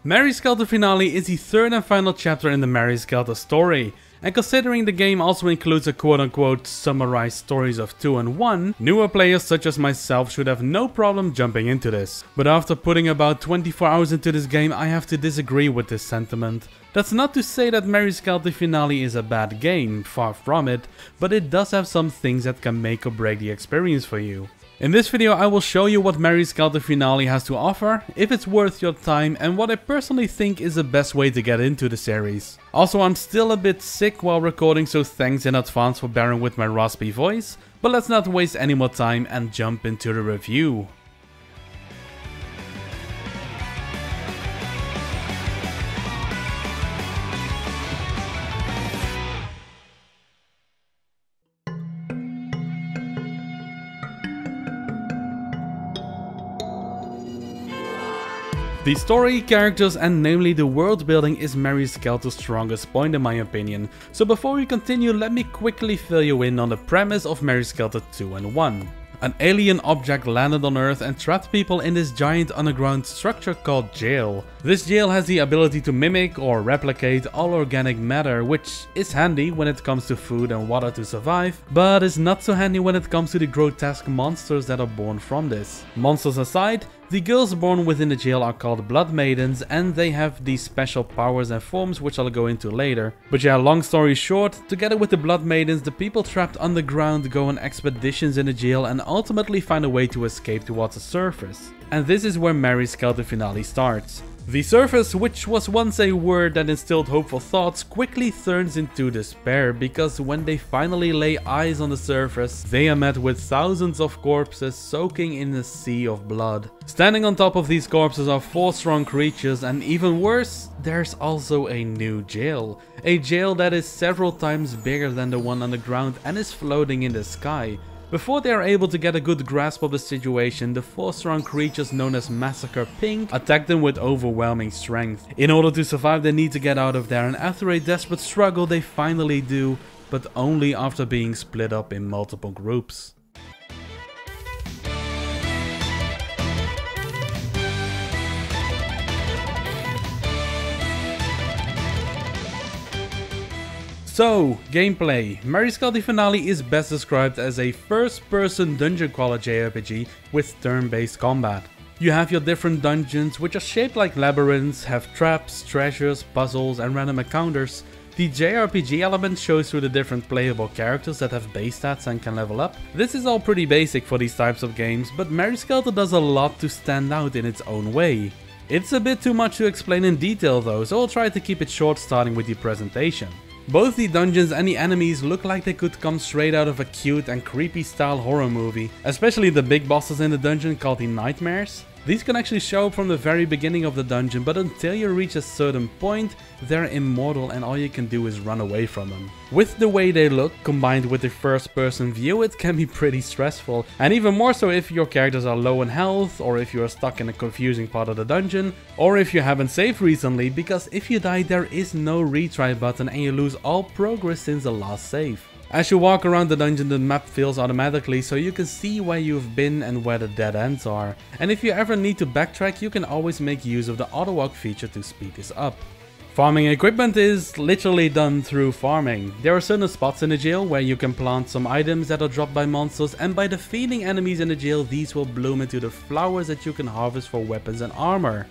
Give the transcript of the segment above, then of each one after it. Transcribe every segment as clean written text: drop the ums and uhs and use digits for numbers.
Mary Skelter Finale is the third and final chapter in the Mary Skelter story, and considering the game also includes a quote-unquote summarized stories of 2 and 1, newer players such as myself should have no problem jumping into this. But after putting about 24 hours into this game, I have to disagree with this sentiment. That's not to say that Mary Skelter Finale is a bad game, far from it, but it does have some things that can make or break the experience for you. In this video I will show you what Mary Skelter Finale has to offer, if it's worth your time, and what I personally think is the best way to get into the series. Also, I'm still a bit sick while recording, so thanks in advance for bearing with my raspy voice, but let's not waste any more time and jump into the review. The story, characters and namely the world building is Mary Skelter's strongest point in my opinion, so before we continue let me quickly fill you in on the premise of Mary Skelter 2 and 1. An alien object landed on Earth and trapped people in this giant underground structure called jail. This jail has the ability to mimic or replicate all organic matter, which is handy when it comes to food and water to survive, but is not so handy when it comes to the grotesque monsters that are born from this. Monsters aside, the girls born within the jail are called Blood Maidens, and they have these special powers and forms which I'll go into later. But yeah, long story short, together with the Blood Maidens, the people trapped underground go on expeditions in the jail and ultimately find a way to escape towards the surface. And this is where Mary Skelter Finale starts. The surface, which was once a word that instilled hopeful thoughts, quickly turns into despair, because when they finally lay eyes on the surface, they are met with thousands of corpses soaking in a sea of blood. Standing on top of these corpses are 4 strong creatures, and even worse, there's also a new jail. A jail that is several times bigger than the one underground and is floating in the sky. Before they are able to get a good grasp of the situation, the 4 strong creatures known as Massacre Pink attack them with overwhelming strength. In order to survive they need to get out of there, and after a desperate struggle they finally do, but only after being split up in multiple groups. So, gameplay. Mary Skelter Finale is best described as a first-person Dungeon Crawler JRPG with turn-based combat. You have your different dungeons, which are shaped like labyrinths, have traps, treasures, puzzles and random encounters. The JRPG element shows through the different playable characters that have base stats and can level up. This is all pretty basic for these types of games, but Mary Skelter does a lot to stand out in its own way. It's a bit too much to explain in detail though, so I'll try to keep it short starting with the presentation. Both the dungeons and the enemies look like they could come straight out of a cute and creepy style horror movie, especially the big bosses in the dungeon called the Nightmares. These can actually show up from the very beginning of the dungeon, but until you reach a certain point, they're immortal and all you can do is run away from them. With the way they look, combined with the first person view, it can be pretty stressful, and even more so if your characters are low in health, or if you're stuck in a confusing part of the dungeon, or if you haven't saved recently, because if you die there is no retry button and you lose all progress since the last save. As you walk around the dungeon, the map fills automatically so you can see where you've been and where the dead ends are. And if you ever need to backtrack, you can always make use of the auto walk feature to speed this up. Farming equipment is literally done through farming. There are certain spots in the jail where you can plant some items that are dropped by monsters, and by defeating enemies in the jail these will bloom into the flowers that you can harvest for weapons and armor.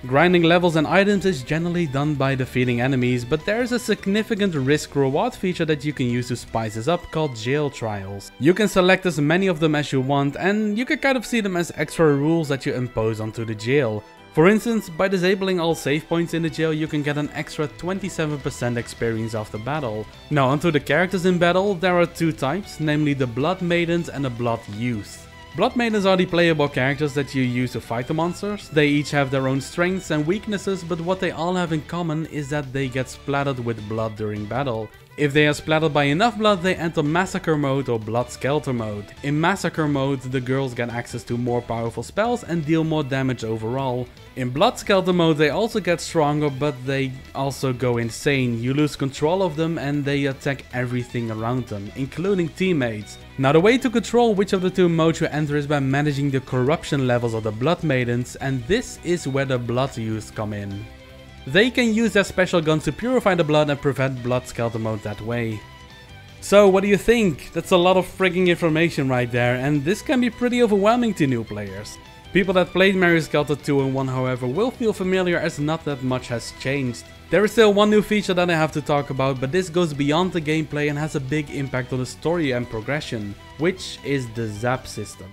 Grinding levels and items is generally done by defeating enemies, but there is a significant risk-reward feature that you can use to spice this up called jail trials. You can select as many of them as you want, and you can kind of see them as extra rules that you impose onto the jail. For instance, by disabling all save points in the jail you can get an extra 27% experience after battle. Now onto the characters in battle, there are 2 types, namely the Blood Maidens and the Blood Youth. Blood Maidens are the playable characters that you use to fight the monsters. They each have their own strengths and weaknesses, but what they all have in common is that they get splattered with blood during battle. If they are splattered by enough blood, they enter Massacre mode or Blood Skelter mode. In Massacre mode, the girls get access to more powerful spells and deal more damage overall. In Blood Skelter mode, they also get stronger, but they also go insane. You lose control of them and they attack everything around them, including teammates. Now, the way to control which of the two modes you enter is by managing the corruption levels of the Blood Maidens, and this is where the blood use come in. They can use their special guns to purify the blood and prevent Blood Skelter mode that way. So what do you think? That's a lot of frigging information right there, and this can be pretty overwhelming to new players. People that played Mary Skelter 2 and 1 however will feel familiar, as not that much has changed. There is still one new feature that I have to talk about, but this goes beyond the gameplay and has a big impact on the story and progression, which is the zap system.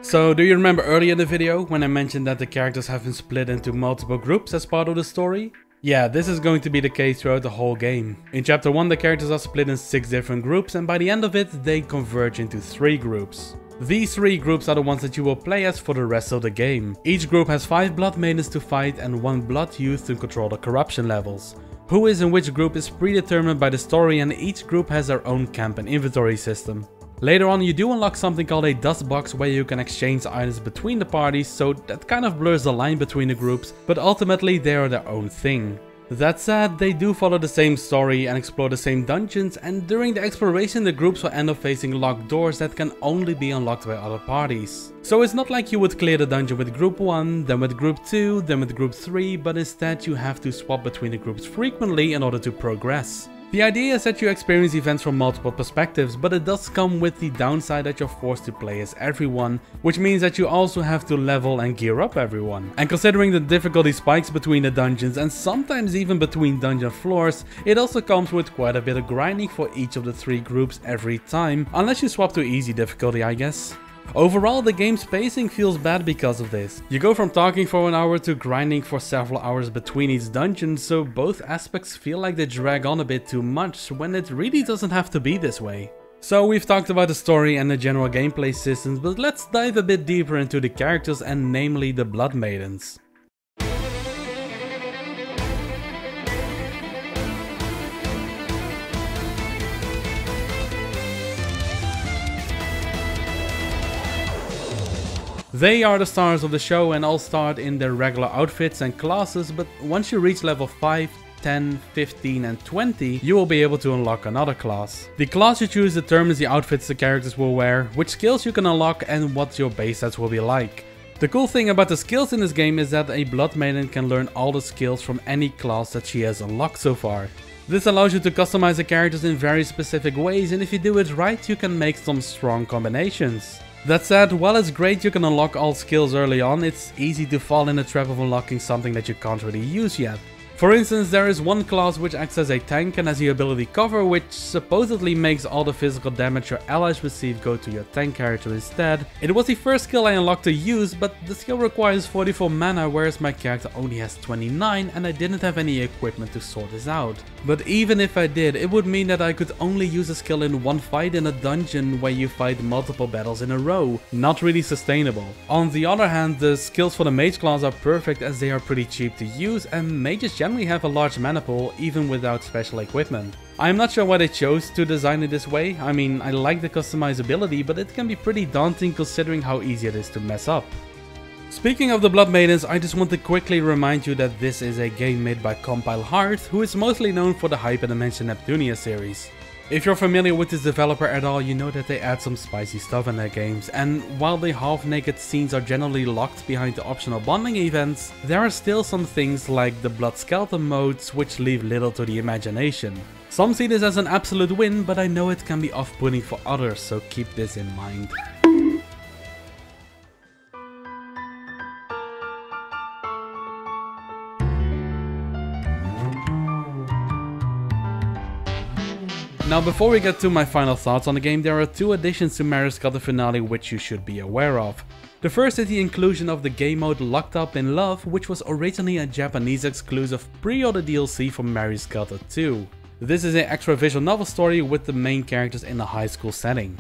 So, do you remember earlier in the video when I mentioned that the characters have been split into multiple groups as part of the story? Yeah, this is going to be the case throughout the whole game. In chapter 1 the characters are split in 6 different groups, and by the end of it they converge into 3 groups. These 3 groups are the ones that you will play as for the rest of the game. Each group has 5 Blood Maidens to fight and 1 blood used to control the corruption levels. Who is in which group is predetermined by the story, and each group has their own camp and inventory system. Later on you do unlock something called a dust box where you can exchange items between the parties, so that kind of blurs the line between the groups, but ultimately they are their own thing. That said, they do follow the same story and explore the same dungeons, and during the exploration the groups will end up facing locked doors that can only be unlocked by other parties. So it's not like you would clear the dungeon with group 1, then with group 2, then with group 3, but instead you have to swap between the groups frequently in order to progress. The idea is that you experience events from multiple perspectives, but it does come with the downside that you're forced to play as everyone, which means that you also have to level and gear up everyone. And considering the difficulty spikes between the dungeons and sometimes even between dungeon floors, it also comes with quite a bit of grinding for each of the 3 groups every time, unless you swap to easy difficulty, I guess. Overall, the game's pacing feels bad because of this. You go from talking for an hour to grinding for several hours between each dungeon, so both aspects feel like they drag on a bit too much when it really doesn't have to be this way. So we've talked about the story and the general gameplay systems, but let's dive a bit deeper into the characters, and namely the Blood Maidens. They are the stars of the show and all start in their regular outfits and classes, but once you reach level 5, 10, 15 and 20, you will be able to unlock another class. The class you choose determines the outfits the characters will wear, which skills you can unlock and what your base stats will be like. The cool thing about the skills in this game is that a Blood Maiden can learn all the skills from any class that she has unlocked so far. This allows you to customize the characters in very specific ways, and if you do it right you can make some strong combinations. That said, while it's great you can unlock all skills early on, it's easy to fall in the trap of unlocking something that you can't really use yet. For instance, there is one class which acts as a tank and has the ability cover, which supposedly makes all the physical damage your allies receive go to your tank character instead. It was the first skill I unlocked to use, but the skill requires 44 mana, whereas my character only has 29 and I didn't have any equipment to sort this out. But even if I did, it would mean that I could only use a skill in one fight in a dungeon where you fight multiple battles in a row. Not really sustainable. On the other hand, the skills for the mage class are perfect as they are pretty cheap to use, and mages generally have a large mana pool even without special equipment. I'm not sure why they chose to design it this way. I mean, I like the customizability, but it can be pretty daunting considering how easy it is to mess up. Speaking of the Blood Maidens, I just want to quickly remind you that this is a game made by Compile Heart, who is mostly known for the Hyperdimension Neptunia series. If you're familiar with this developer at all, you know that they add some spicy stuff in their games, and while the half-naked scenes are generally locked behind the optional bonding events, there are still some things like the Blood Skelter modes which leave little to the imagination. Some see this as an absolute win, but I know it can be off-putting for others, so keep this in mind. Now before we get to my final thoughts on the game, there are 2 additions to Mary Skelter Finale which you should be aware of. The first is the inclusion of the game mode Locked Up in Love, which was originally a Japanese exclusive pre-order DLC for Mary Skelter 2. This is an extra visual novel story with the main characters in a high school setting.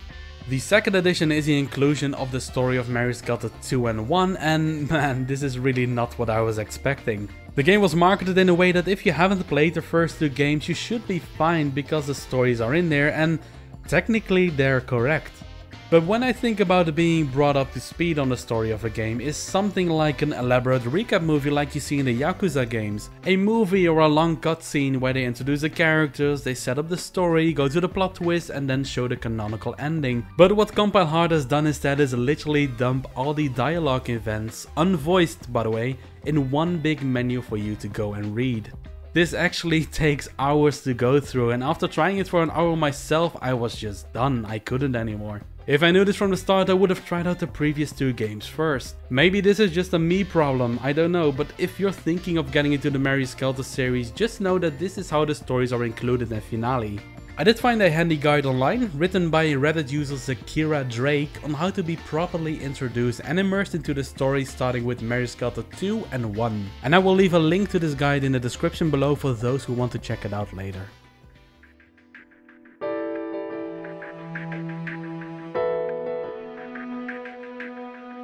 The second edition is the inclusion of the story of Mary Skelter 2 and 1, and man, this is really not what I was expecting. The game was marketed in a way that if you haven't played the first two games, you should be fine because the stories are in there and technically they're correct. But when I think about being brought up to speed on the story of a game is something like an elaborate recap movie like you see in the Yakuza games. A movie or a long cutscene where they introduce the characters, they set up the story, go to the plot twist and then show the canonical ending. But what Compile Hard has done instead is literally dump all the dialogue events, unvoiced by the way, in one big menu for you to go and read. This actually takes hours to go through, and after trying it for an hour myself, I was just done. I couldn't anymore. If I knew this from the start, I would have tried out the previous two games first. Maybe this is just a me problem, I don't know, but if you're thinking of getting into the Mary Skelter series, just know that this is how the stories are included in Finale. I did find a handy guide online, written by Reddit user Zakira Drake, on how to be properly introduced and immersed into the story starting with Mary Skelter 2 and 1. And I will leave a link to this guide in the description below for those who want to check it out later.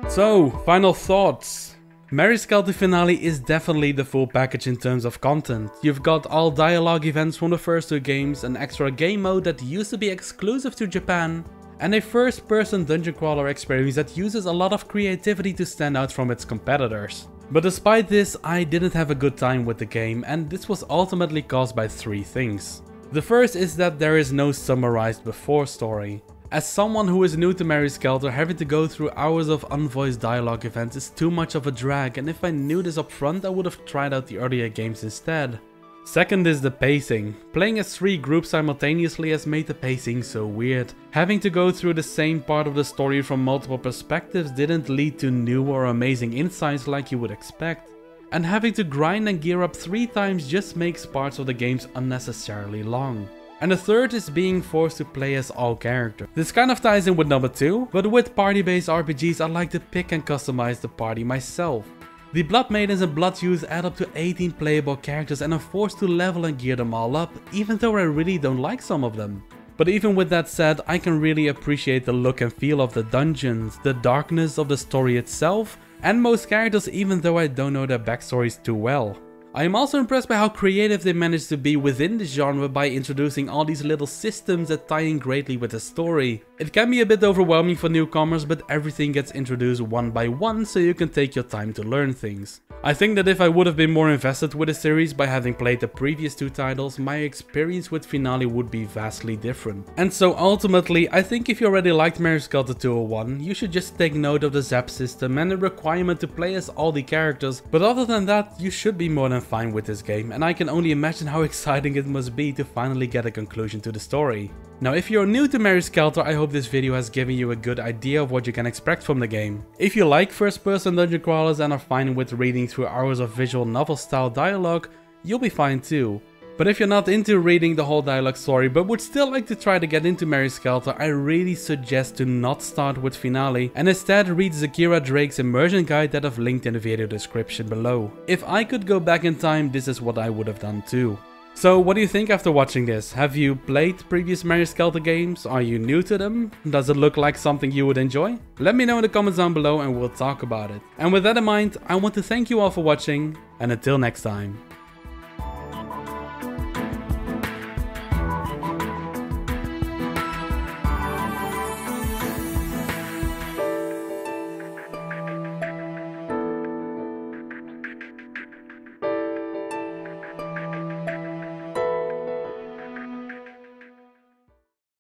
So, final thoughts. Mary Skelter Finale is definitely the full package in terms of content. You've got all dialogue events from the first two games, an extra game mode that used to be exclusive to Japan, and a first-person dungeon crawler experience that uses a lot of creativity to stand out from its competitors. But despite this, I didn't have a good time with the game, and this was ultimately caused by three things. The first is that there is no summarized before story. As someone who is new to Mary Skelter, having to go through hours of unvoiced dialogue events is too much of a drag, and if I knew this up front, I would have tried out the earlier games instead. Second is the pacing. Playing as three groups simultaneously has made the pacing so weird. Having to go through the same part of the story from multiple perspectives didn't lead to new or amazing insights like you would expect. And having to grind and gear up 3 times just makes parts of the games unnecessarily long. And the third is being forced to play as all characters. This kind of ties in with number 2, but with party-based RPGs I like to pick and customize the party myself. The Blood Maidens and Blood Youths add up to 18 playable characters and I'm forced to level and gear them all up, even though I really don't like some of them. But even with that said, I can really appreciate the look and feel of the dungeons, the darkness of the story itself, and most characters even though I don't know their backstories too well. I am also impressed by how creative they managed to be within the genre by introducing all these little systems that tie in greatly with the story. It can be a bit overwhelming for newcomers, but everything gets introduced one by one so you can take your time to learn things. I think that if I would have been more invested with the series by having played the previous 2 titles, my experience with Finale would be vastly different. And so ultimately, I think if you already liked Mary Skelter 201, you should just take note of the Zap system and the requirement to play as all the characters, but other than that, you should be more than fine with this game, and I can only imagine how exciting it must be to finally get a conclusion to the story. Now if you're new to Mary Skelter, I hope this video has given you a good idea of what you can expect from the game. If you like first-person dungeon crawlers and are fine with reading through hours of visual novel style dialogue, you'll be fine too. But if you're not into reading the whole dialogue story but would still like to try to get into Mary Skelter, I really suggest to not start with Finale and instead read Zakira Drake's immersion guide that I've linked in the video description below. If I could go back in time, this is what I would have done too. So what do you think after watching this? Have you played previous Mary Skelter games? Are you new to them? Does it look like something you would enjoy? Let me know in the comments down below and we'll talk about it. And with that in mind, I want to thank you all for watching, and until next time.